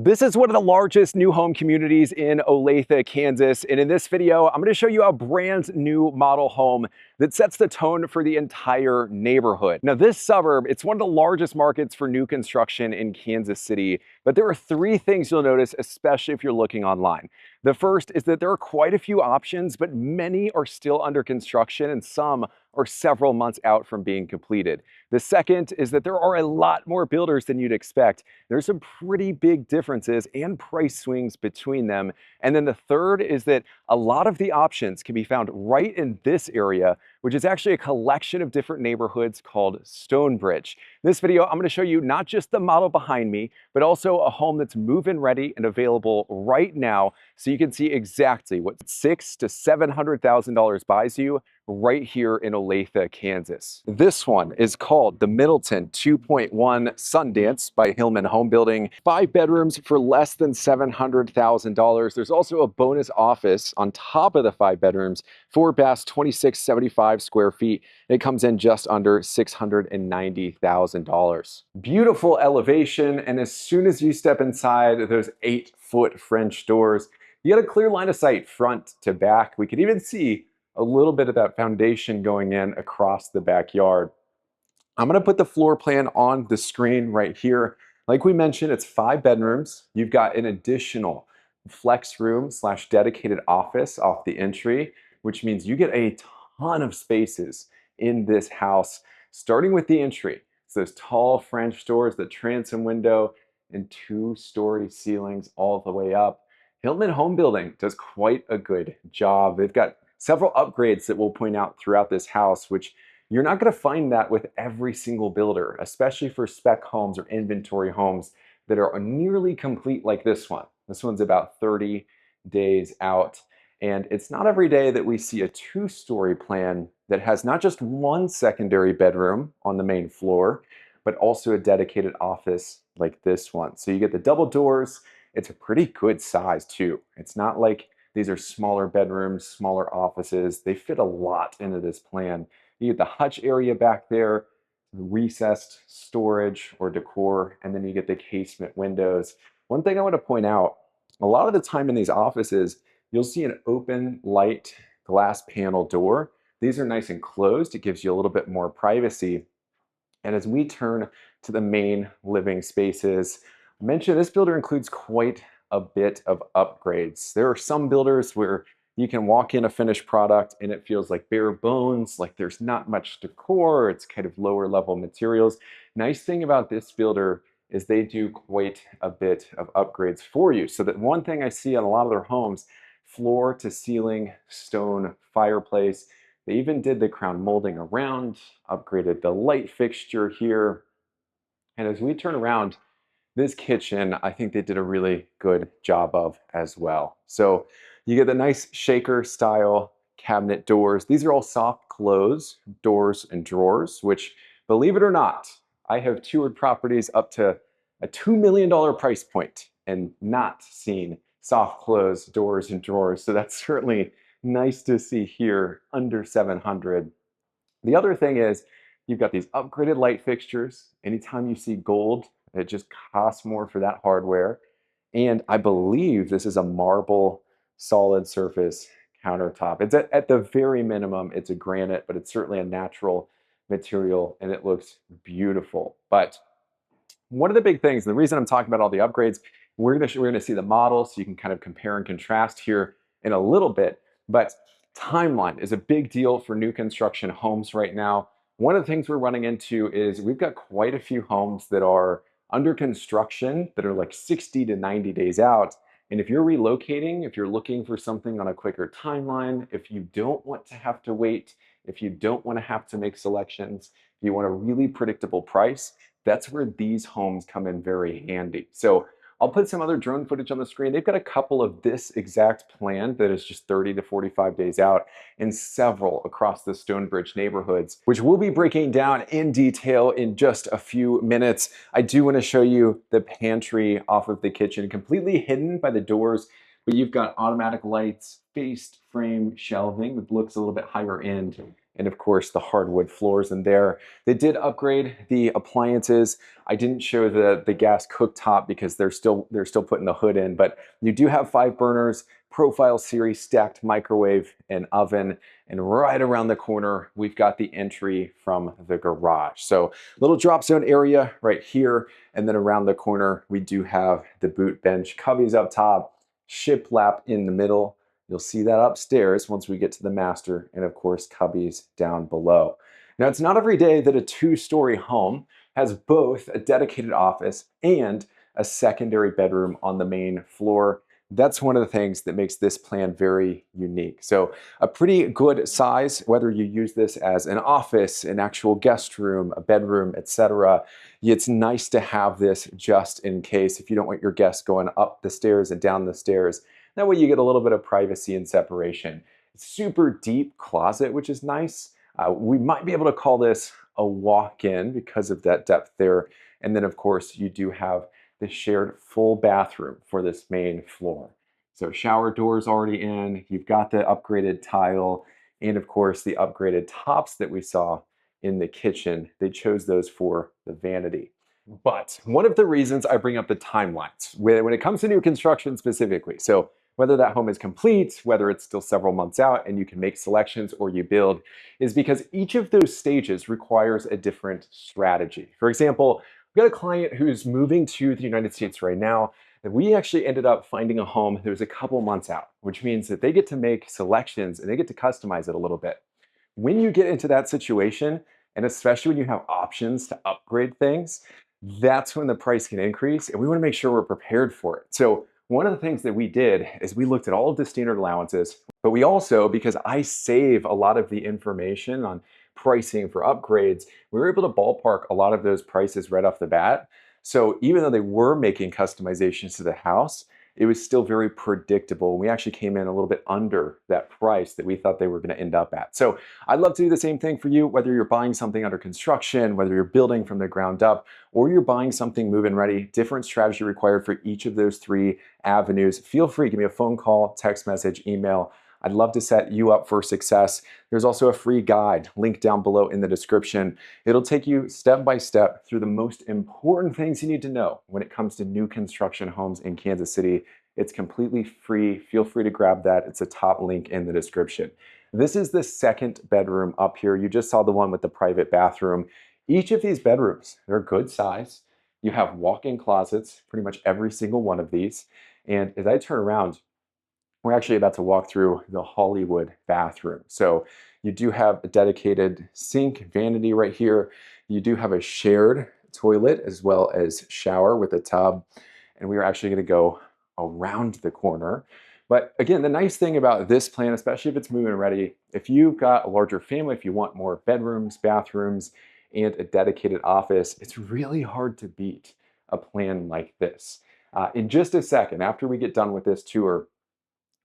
This is one of the largest new home communities in Olathe, Kansas. And in this video, I'm going to show you a brand new model home that sets the tone for the entire neighborhood. Now, this suburb, it's one of the largest markets for new construction in Kansas City, but there are three things you'll notice, especially if you're looking online. The first is that there are quite a few options, but many are still under construction and some are several months out from being completed. The second is that there are a lot more builders than you'd expect. There's some pretty big differences and price swings between them. And then the third is that a lot of the options can be found right in this area, which is actually a collection of different neighborhoods called Stonebridge. In this video, I'm going to show you not just the model behind me, but also a home that's move-in ready and available right now, so you can see exactly what $600,000 to $700,000 buys you right here in Olathe, Kansas. This one is called the Middleton 2.1 Sundance by Hillman Home Building. 5 bedrooms for less than $700,000. There's also a bonus office on top of the 5 bedrooms, 4 baths, 2675 square feet. It comes in just under $690,000. Beautiful elevation, and as soon as you step inside those 8-foot French doors, you get a clear line of sight front to back. We can even see a little bit of that foundation going in across the backyard. I'm going to put the floor plan on the screen right here. Like we mentioned, it's 5 bedrooms. You've got an additional flex room / dedicated office off the entry, which means you get a ton of spaces in this house, starting with the entry. So those tall French doors, the transom window, and 2-story ceilings all the way up. Hillman Home Building does quite a good job. They've got several upgrades that we'll point out throughout this house, which you're not going to find that with every single builder, especially for spec homes or inventory homes that are nearly complete like this one. This one's about 30 days out. And it's not every day that we see a 2-story plan that has not just one secondary bedroom on the main floor, but also a dedicated office like this one. So you get the double doors. It's a pretty good size too. It's not like these are smaller bedrooms, smaller offices. They fit a lot into this plan. You get the hutch area back there, recessed storage or decor, and then you get the casement windows. One thing I want to point out, a lot of the time in these offices, you'll see an open light glass panel door. These are nice and closed. It gives you a little bit more privacy. And as we turn to the main living spaces, I mentioned this builder includes quite a bit of upgrades. There are some builders where you can walk in a finished product and it feels like bare bones, like there's not much decor, it's kind of lower level materials. Nice thing about this builder is they do quite a bit of upgrades for you. So that one thing I see on a lot of their homes, floor to ceiling stone fireplace. They even did the crown molding around, upgraded the light fixture here. And as we turn around, this kitchen, I think they did a really good job of as well. So you get the nice shaker style cabinet doors. These are all soft close doors and drawers, which, believe it or not, I have toured properties up to a $2 million price point and not seen soft close doors and drawers. So that's certainly nice to see here under 700. The other thing is you've got these upgraded light fixtures. Anytime you see gold, it just costs more for that hardware. And I believe this is a marble solid surface countertop. It's at the very minimum, it's a granite, but it's certainly a natural material and it looks beautiful. But one of the big things, the reason I'm talking about all the upgrades, we're gonna see the model so you can kind of compare and contrast here in a little bit. But timeline is a big deal for new construction homes right now. One of the things we're running into is we've got quite a few homes that are under construction that are like 60 to 90 days out. And if you're relocating, if you're looking for something on a quicker timeline, if you don't want to have to wait, if you don't want to have to make selections, you want a really predictable price, that's where these homes come in very handy. So I'll put some other drone footage on the screen. They've got a couple of this exact plan that is just 30 to 45 days out and several across the Stonebridge neighborhoods, which we'll be breaking down in detail in just a few minutes. I do want to show you the pantry off of the kitchen, completely hidden by the doors, but you've got automatic lights, faced frame shelving that looks a little bit higher end. and of course the hardwood floors in there. They did upgrade the appliances. I didn't show the gas cooktop because they're still putting the hood in, but you do have 5 burners, profile series stacked microwave and oven, and right around the corner we've got the entry from the garage. So little drop zone area right here, and then around the corner we do have the boot bench, cubbies up top, shiplap in the middle. You'll see that upstairs once we get to the master, and of course cubbies down below. Now, it's not every day that a 2-story home has both a dedicated office and a secondary bedroom on the main floor. That's one of the things that makes this plan very unique. So a pretty good size, whether you use this as an office, an actual guest room, a bedroom, etc. It's nice to have this just in case if you don't want your guests going up the stairs and down the stairs. That way you get a little bit of privacy and separation. Super deep closet, which is nice. We might be able to call this a walk-in because of that depth there. And then of course you do have the shared full bathroom for this main floor. So shower doors already in, you've got the upgraded tile, and of course the upgraded tops that we saw in the kitchen. They chose those for the vanity. But one of the reasons I bring up the timelines when it comes to new construction specifically, so whether that home is complete, whether it's still several months out and you can make selections or you build, is because each of those stages requires a different strategy. For example, we've got a client who's moving to the United States right now, and we actually ended up finding a home that was a couple months out, which means that they get to make selections and they get to customize it a little bit. When you get into that situation, and especially when you have options to upgrade things, that's when the price can increase, and we want to make sure we're prepared for it. So one of the things that we did is we looked at all of the standard allowances, but we also, because I save a lot of the information on pricing for upgrades, we were able to ballpark a lot of those prices right off the bat. So even though they were making customizations to the house, it was still very predictable. We actually came in a little bit under that price that we thought they were going to end up at. So I'd love to do the same thing for you, whether you're buying something under construction, whether you're building from the ground up, or you're buying something move-in ready. Different strategy required for each of those 3 avenues. Feel free, give me a phone call, text message, email. I'd love to set you up for success. There's also a free guide linked down below in the description. It'll take you step by step through the most important things you need to know when it comes to new construction homes in Kansas City. It's completely free. Feel free to grab that. It's a top link in the description. This is the 2nd bedroom up here. You just saw the one with the private bathroom. Each of these bedrooms, they're good size. You have walk-in closets, pretty much every single one of these. And as I turn around, we're actually about to walk through the Hollywood bathroom. So you do have a dedicated sink, vanity right here. You do have a shared toilet as well as shower with a tub. And we are actually going to go around the corner. But again, the nice thing about this plan, especially if it's move-in ready, if you've got a larger family, if you want more bedrooms, bathrooms, and a dedicated office, it's really hard to beat a plan like this. In just a second, after we get done with this tour,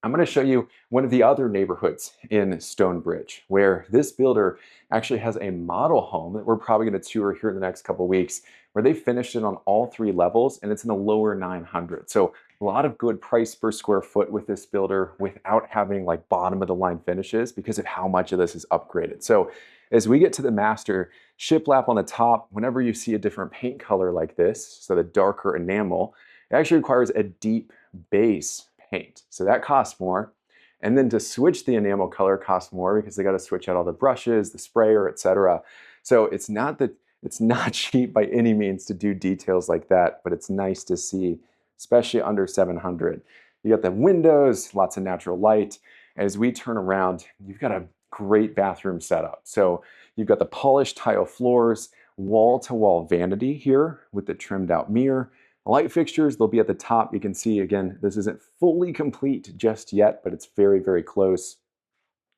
I'm going to show you one of the other neighborhoods in Stonebridge, where this builder actually has a model home that we're probably going to tour here in the next couple of weeks, where they finished it on all 3 levels, and it's in the lower 900. So a lot of good price per square foot with this builder without having like bottom of the line finishes because of how much of this is upgraded. So as we get to the master, shiplap on the top, whenever you see a different paint color like this, so the darker enamel, it actually requires a deep base paint. So that costs more. And then to switch the enamel color costs more because they got to switch out all the brushes, the sprayer, etc. So it's not cheap by any means to do details like that, but it's nice to see, especially under 700. You got the windows, lots of natural light. As we turn around, you've got a great bathroom setup. So you've got the polished tile floors, wall-to-wall vanity here with the trimmed out mirror. Light fixtures, they'll be at the top. You can see, again, this isn't fully complete just yet, but it's very, very close.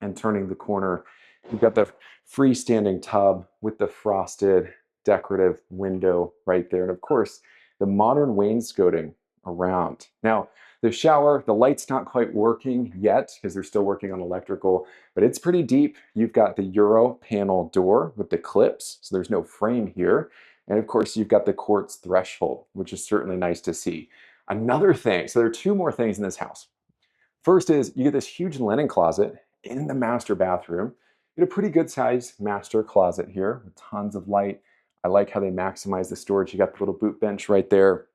And turning the corner, you've got the freestanding tub with the frosted decorative window right there. And of course, the modern wainscoting around. Now, the shower, the light's not quite working yet because they're still working on electrical, but it's pretty deep. You've got the Euro panel door with the clips, so there's no frame here. And of course, you've got the quartz threshold, which is certainly nice to see. Another thing, so there are 2 more things in this house. First is you get this huge linen closet in the master bathroom. You get a pretty good sized master closet here with tons of light. I like how they maximize the storage. You got the little boot bench right there.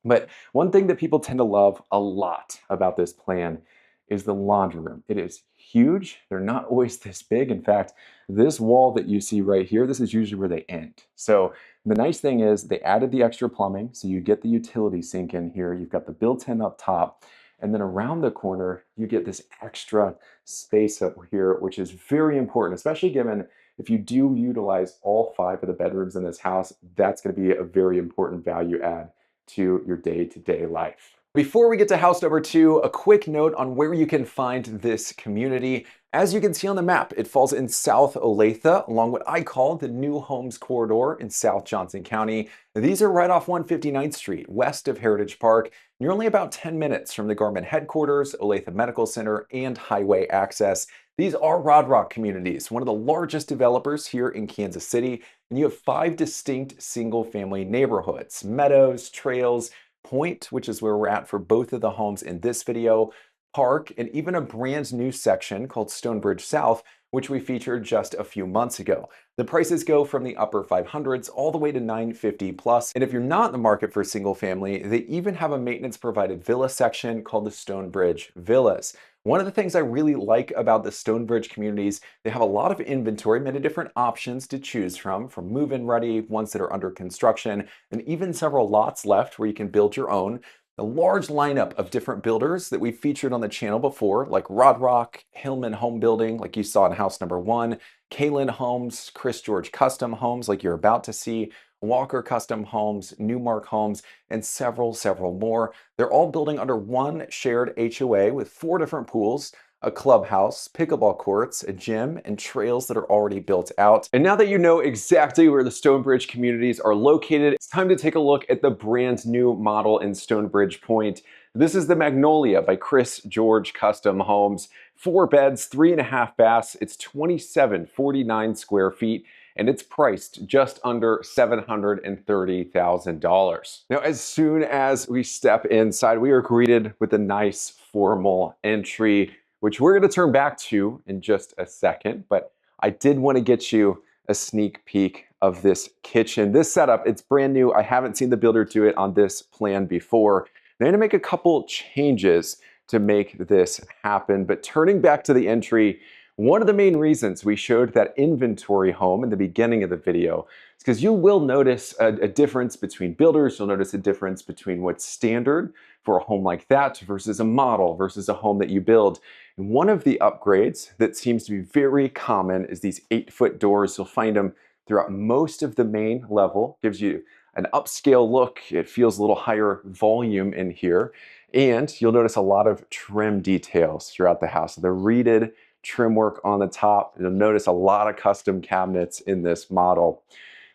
But one thing that people tend to love a lot about this plan is the laundry room. It is huge. They're not always this big. In fact, this wall that you see right here, this is usually where they end. So the nice thing is they added the extra plumbing. So you get the utility sink in here. You've got the built-in up top. And then around the corner, you get this extra space up here, which is very important, especially given if you do utilize all 5 of the bedrooms in this house, that's going to be a very important value add to your day-to-day life. Before we get to house number 2, a quick note on where you can find this community. As you can see on the map, it falls in South Olathe, along what I call the New Homes Corridor in South Johnson County. These are right off 159th Street, west of Heritage Park. You're only about 10 minutes from the Garment headquarters, Olathe Medical Center, and highway access. These are Rod Rock Communities, one of the largest developers here in Kansas City, and you have 5 distinct single-family neighborhoods: Meadows, Trails, Point, which is where we're at for both of the homes in this video, Park, and even a brand new section called Stonebridge South, which we featured just a few months ago. The prices go from the upper 500s all the way to 950 plus. And if you're not in the market for single family, they even have a maintenance provided villa section called the Stonebridge Villas. One of the things I really like about the Stonebridge communities, they have a lot of inventory, many different options to choose from move-in ready, ones that are under construction, and even several lots left where you can build your own. A large lineup of different builders that we've featured on the channel before, like Rod Rock, Hillman Home Building, like you saw in house number 1, Kalin Homes, Chris George Custom Homes, like you're about to see, Walker Custom Homes, Newmark Homes, and several more. They're all building under one shared HOA with 4 different pools, a clubhouse, pickleball courts, a gym, and trails that are already built out. And now that you know exactly where the Stonebridge communities are located, it's time to take a look at the brand new model in Stonebridge Pointe. This is the Magnolia by Chris George Custom Homes. 4 beds, 3.5 baths. It's 2,749 square feet, and it's priced just under $730,000. Now, as soon as we step inside, we are greeted with a nice formal entry, which we're going to turn back to in just a second, but I did want to get you a sneak peek of this kitchen. This setup, it's brand new. I haven't seen the builder do it on this plan before. I'm going to make a couple changes to make this happen, but turning back to the entry, one of the main reasons we showed that inventory home in the beginning of the video is because you will notice a difference between builders. You'll notice a difference between what's standard for a home like that versus a model versus a home that you build. And one of the upgrades that seems to be very common is these 8-foot doors. You'll find them throughout most of the main level. Gives you an upscale look. It feels a little higher volume in here. And you'll notice a lot of trim details throughout the house. The reeded trim work on the top. You'll notice a lot of custom cabinets in this model.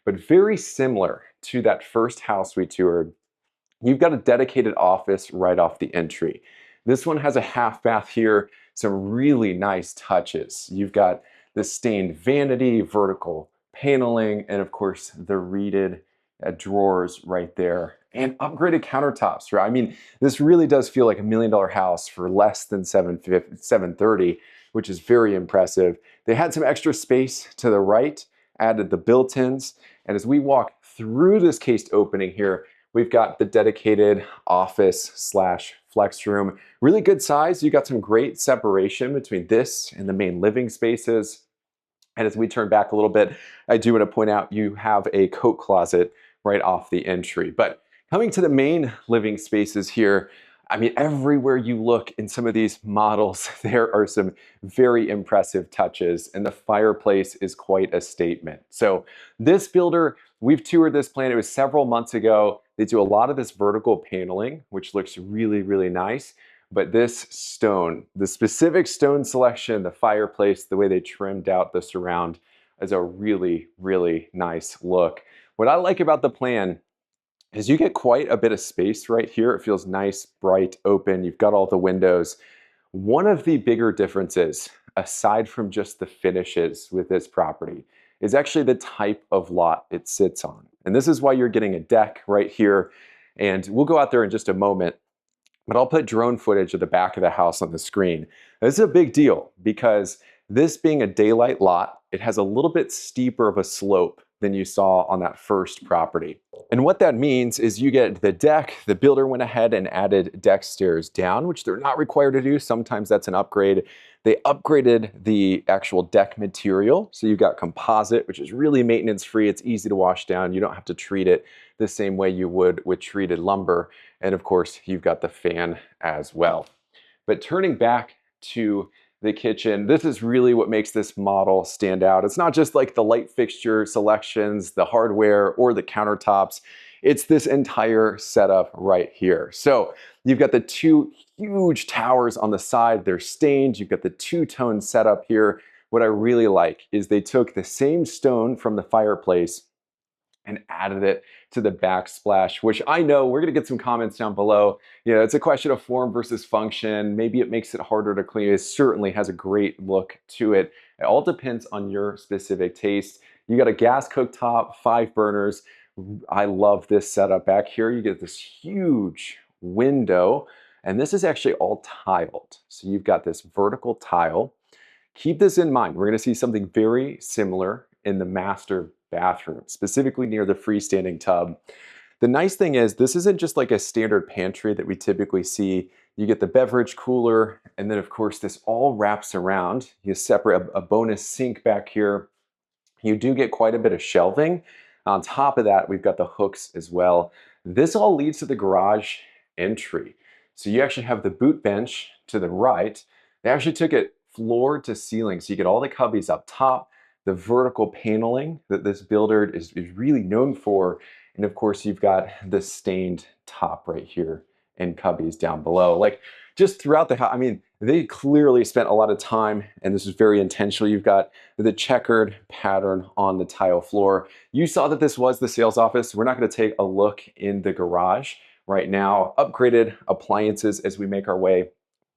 But very similar to that first house we toured, you've got a dedicated office right off the entry. This one has a half bath here, some really nice touches. You've got the stained vanity, vertical paneling, and of course the reeded drawers right there, and upgraded countertops, right? I mean, this really does feel like $1 million house for less than $730,000, which is very impressive. They had some extra space to the right, added the built-ins, and as we walk through this cased opening here, we've got the dedicated office slash flex room. Really good size. You got some great separation between this and the main living spaces. And as we turn back a little bit, I do want to point out you have a coat closet right off the entry. But coming to the main living spaces here, I mean, everywhere you look in some of these models, there are some very impressive touches, and the fireplace is quite a statement. So this builder, we've toured this plant. It was several months ago. They do a lot of this vertical paneling, which looks really nice. But this stone, the specific stone selection, the fireplace, the way they trimmed out the surround is a really nice look. What I like about the plan is you get quite a bit of space right here. It feels nice, bright, open. You've got all the windows. One of the bigger differences, aside from just the finishes with this property, is actually the type of lot it sits on. And this is why you're getting a deck right here. And we'll go out there in just a moment, but I'll put drone footage of the back of the house on the screen. This is a big deal because This being a daylight lot, it has a little bit steeper of a slope than you saw on that first property. And what that means is you get the deck. The builder went ahead and added deck stairs down, which they're not required to do. Sometimes that's an upgrade. They upgraded the actual deck material. So you've got composite, which is really maintenance free. It's easy to wash down. You don't have to treat it the same way you would with treated lumber. And of course, you've got the fan as well. But turning back to the kitchen, this is really what makes this model stand out. It's not just like the light fixture selections, the hardware, or the countertops. It's this entire setup right here. So you've got the two huge towers on the side. They're stained. You've got the two-tone setup here. What I really like is they took the same stone from the fireplace and added it to the backsplash, which I know we're gonna get some comments down below. You know, it's a question of form versus function. Maybe it makes it harder to clean. It certainly has a great look to it. It all depends on your specific taste. You got a gas cooktop, 5 burners. I love this setup back here. You get this huge window, and this is actually all tiled. So you've got this vertical tile. Keep this in mind. We're gonna see something very similar in the master bathroom, specifically near the freestanding tub. The nice thing is this isn't just like a standard pantry that we typically see. You get the beverage cooler, and then of course this all wraps around. You separate a bonus sink back here. You do get quite a bit of shelving. On top of that, we've got the hooks as well. This all leads to the garage entry. So you actually have the boot bench to the right. They actually took it floor to ceiling. So you get all the cubbies up top, the vertical paneling that this builder is really known for. And of course, you've got the stained top right here and cubbies down below. Like just throughout the house, I mean, they clearly spent a lot of time, and this is very intentional. You've got the checkered pattern on the tile floor. You saw that this was the sales office. We're not going to take a look in the garage right now. Upgraded appliances as we make our way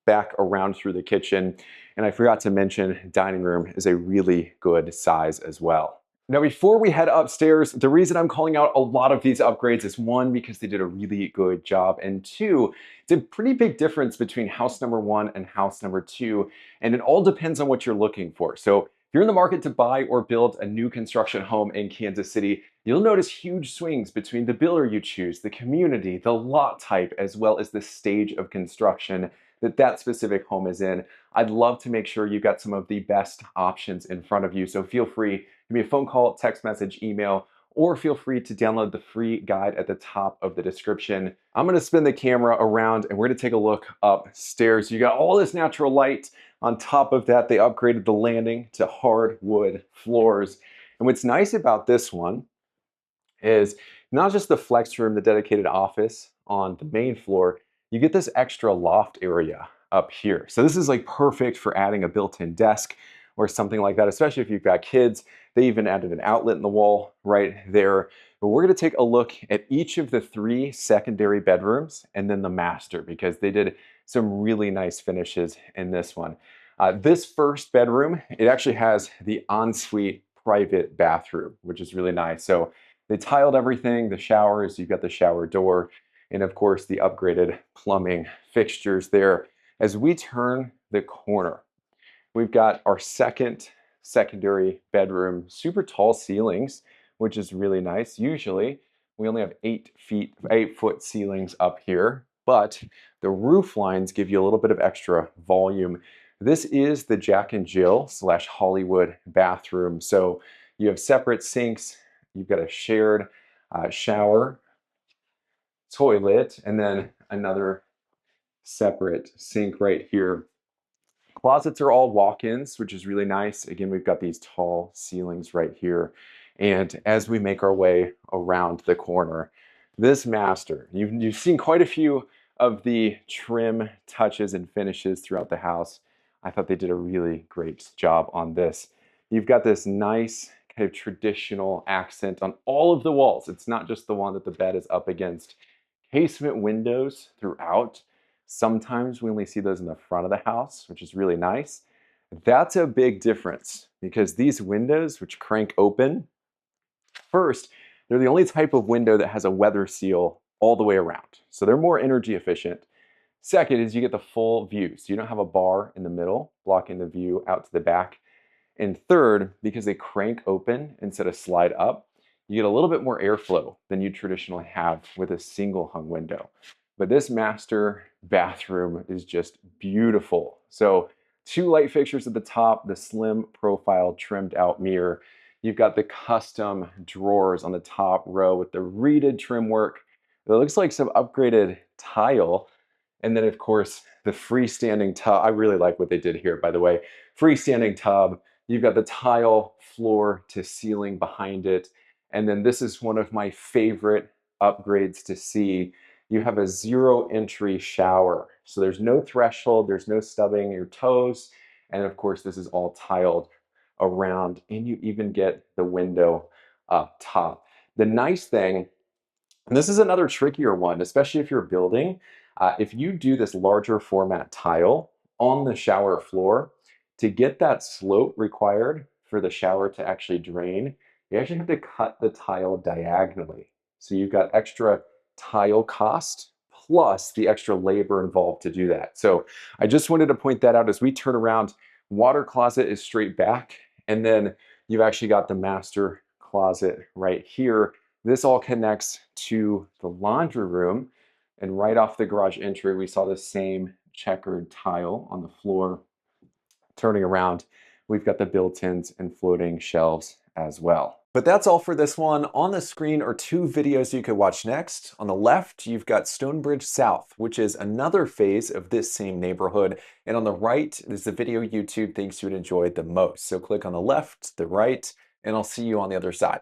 back around through the kitchen. And I forgot to mention, dining room is a really good size as well. Now, before we head upstairs, the reason I'm calling out a lot of these upgrades is one, because they did a really good job, and two, it's a pretty big difference between house number 1 and house number 2, and it all depends on what you're looking for. So if you're in the market to buy or build a new construction home in Kansas City, you'll notice huge swings between the builder you choose, the community, the lot type, as well as the stage of construction that specific home is in. I'd love to make sure you've got some of the best options in front of you. So feel free, give me a phone call, text message, email, or feel free to download the free guide at the top of the description. I'm gonna spin the camera around and we're gonna take a look upstairs. You got all this natural light. On top of that, they upgraded the landing to hardwood floors. And what's nice about this one is not just the flex room, the dedicated office on the main floor, you get this extra loft area up here. So this is like perfect for adding a built-in desk or something like that, especially if you've got kids. They even added an outlet in the wall right there. But we're gonna take a look at each of the 3 secondary bedrooms and then the master, because they did some really nice finishes in this one. This first bedroom, it actually has the ensuite private bathroom, which is really nice. So they tiled everything, the showers, you've got the shower door, and of course the upgraded plumbing fixtures there. As we turn the corner, we've got our secondary bedroom, super tall ceilings, which is really nice. Usually we only have 8-foot ceilings up here, but the roof lines give you a little bit of extra volume. This is the Jack and Jill / Hollywood bathroom. So you have separate sinks, you've got a shared shower, toilet, and then another separate sink right here. Closets are all walk-ins, which is really nice. Again, we've got these tall ceilings right here. And as we make our way around the corner, this master, you've seen quite a few of the trim touches and finishes throughout the house. I thought they did a really great job on this. You've got this nice kind of traditional accent on all of the walls. It's not just the one that the bed is up against. Casement windows throughout. Sometimes we only see those in the front of the house, which is really nice. That's a big difference because these windows, which crank open, first, they're the only type of window that has a weather seal all the way around. So they're more energy efficient. Second is you get the full view. So you don't have a bar in the middle blocking the view out to the back. And third, because they crank open instead of slide up, you get a little bit more airflow than you traditionally have with a single hung window. But this master bathroom is just beautiful. So 2 light fixtures at the top, the slim profile trimmed out mirror. You've got the custom drawers on the top row with the reeded trim work. It looks like some upgraded tile. And then of course, the freestanding tub. I really like what they did here, by the way. Freestanding tub. You've got the tile floor to ceiling behind it. And then this is one of my favorite upgrades to see. You have a 0 entry shower. So there's no threshold, there's no stubbing your toes. And of course, this is all tiled around, and you even get the window up top. The nice thing, and this is another trickier one, especially if you're building, if you do this larger format tile on the shower floor, to get that slope required for the shower to actually drain, you actually have to cut the tile diagonally. So you've got extra tile cost plus the extra labor involved to do that. So I just wanted to point that out as we turn around. Water closet is straight back, and then you've actually got the master closet right here. This all connects to the laundry room, and right off the garage entry, we saw the same checkered tile on the floor. Turning around, we've got the built-ins and floating shelves as well. But that's all for this one. On the screen are 2 videos you could watch next. On the left, you've got Stonebridge South, which is another phase of this same neighborhood. And on the right is the video YouTube thinks you would enjoy the most. So click on the left, the right, and I'll see you on the other side.